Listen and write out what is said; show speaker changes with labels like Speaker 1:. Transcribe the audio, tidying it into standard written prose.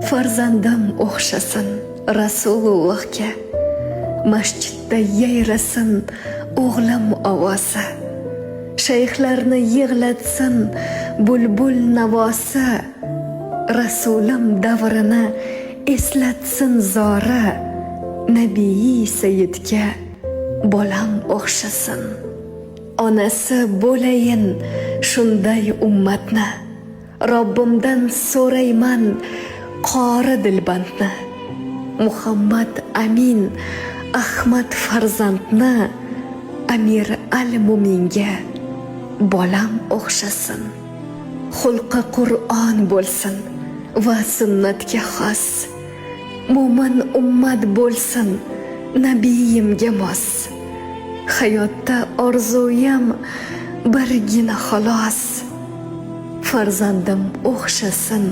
Speaker 1: Farzandim o'xshasin Rasulullohga, masjidda yayrasin o'g'lim ovozi, shayxlarni yig'latsin bulbul navosi, Rasulim davrini eslatsin zora, Nabiy Sayyidga bolam o'xshasin. Onasi bo'layin shunday ummatni, Robbimdan so'rayman qori dilbandni. Muhammad Amin Ahmad farzandni, Amir al-Mu'minga bolam o'xshasin. Xulqi Qur'on bo'lsin va sunnatga xos, mo'min ummat bo'lsin nabiyimga mos. Hayotda orzuyam birgina xolos, farzandim o'xshasin